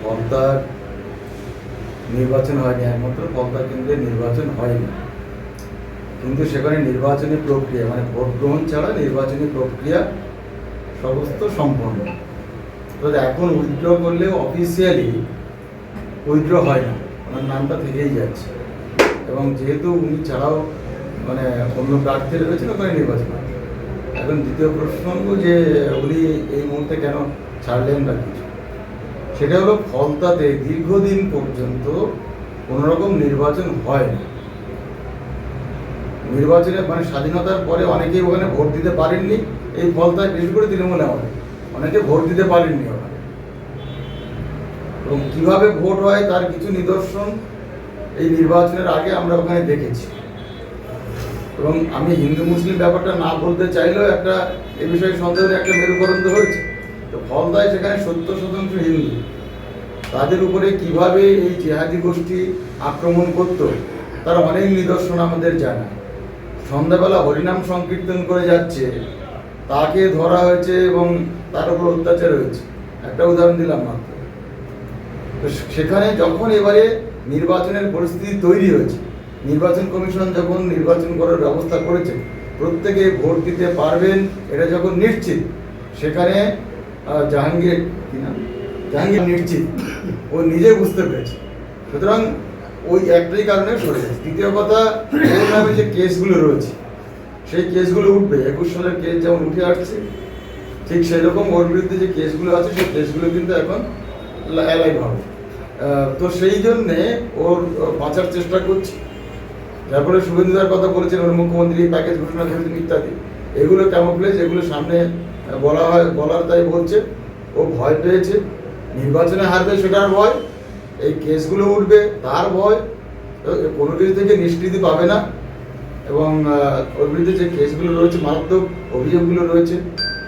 ফলতার নির্বাচন হয়নি, একমাত্র ফলতা কেন্দ্রে নির্বাচন হয়নি, কিন্তু সেখানে নির্বাচনী প্রক্রিয়া মানে ভোট গ্রহণ ছাড়া নির্বাচনী প্রক্রিয়া সমস্ত সম্পন্ন। তবে এখন উইথড্র করলেও অফিসিয়ালি উইথড্র হয় না, ওনার নামটা থেকেই যাচ্ছে। এবং যেহেতু উনি ছাড়াও মানে অন্য প্রার্থীরা রয়েছেন ওখানে নির্বাচন হয়। এখন দ্বিতীয় প্রসঙ্গ যে উনি এই মুহূর্তে কেন ছাড়লেন না কিছু, সেটা হলো ফলতাতে দীর্ঘদিন পর্যন্ত কোনোরকম নির্বাচন হয় না। নির্বাচনে মানে স্বাধীনতার পরে অনেকেই ওখানে ভোট দিতে পারেননি, এই ফলতায় বিশেষ করে তৃণমূলে অনেকে ভোট দিতে পারেননি ওখানে। এবং কীভাবে ভোট হয় তার কিছু নিদর্শন এই নির্বাচনের আগে আমরা ওখানে দেখেছি। এবং আমি হিন্দু মুসলিম ব্যাপারটা না বলতে চাইলেও একটা এ বিষয়ে সন্দেহের একটা মেরুকরণ তো হয়েছে। তো ফলতায় সেখানে 70% হিন্দু, তাদের উপরে কিভাবে এই জিহাদি গোষ্ঠী আক্রমণ করত তার অনেক নিদর্শন আমাদের জানা। সন্ধ্যাবেলা হরিনাম সংকীর্তন করে যাচ্ছে, তাকে ধরা হয়েছে এবং তার উপর অত্যাচার হয়েছে, একটা উদাহরণ দিলাম মাত্র। তো সেখানে যখন এবারে নির্বাচনের পরিস্থিতি তৈরি হয়েছে, নির্বাচন কমিশন যখন নির্বাচন করার ব্যবস্থা করেছে, প্রত্যেকে ভোট দিতে পারবেন এটা যখন নিশ্চিত, সেখানে জাহাঙ্গীর নিশ্চিত ও নিজে বুঝতে পেরেছে। সুতরাং ওই একটাই কারণে সরে যাচ্ছে। দ্বিতীয় কথা, ওর নামে যে কেসগুলো রয়েছে সেই কেসগুলো উঠবে। 21 সালের কেস যেমন উঠে আসছে, ঠিক সেই রকম ওর বিরুদ্ধে যে কেসগুলো আছে সেই কেসগুলো কিন্তু এখন অ্যালাইভ হবে। তো সেই জন্যে ওর বাঁচার চেষ্টা করছে। তারপরে শুভেন্দুদার কথা বলেছেন, ওর মুখ্যমন্ত্রী প্যাকেজ ঘোষণা করেছেন ইত্যাদি, এগুলো ক্যামোফ্লেজ, এগুলো সামনে বলার তাই বলছে। ও ভয় পেয়েছে, নির্বাচনে হারবে সেটার ভয়, এই কেসগুলো উঠবে তার ভয়, কোনো কিছু থেকে নিষ্কৃতি পাবে না। এবং ওর বিরুদ্ধে যে কেসগুলো রয়েছে, মারাত্মক অভিযোগগুলো রয়েছে,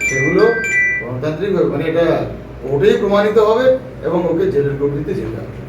সেগুলো গণতান্ত্রিক মানে এটা কোর্টেই প্রমাণিত হবে এবং ওকে জেলের গভীরে যেতে হবে।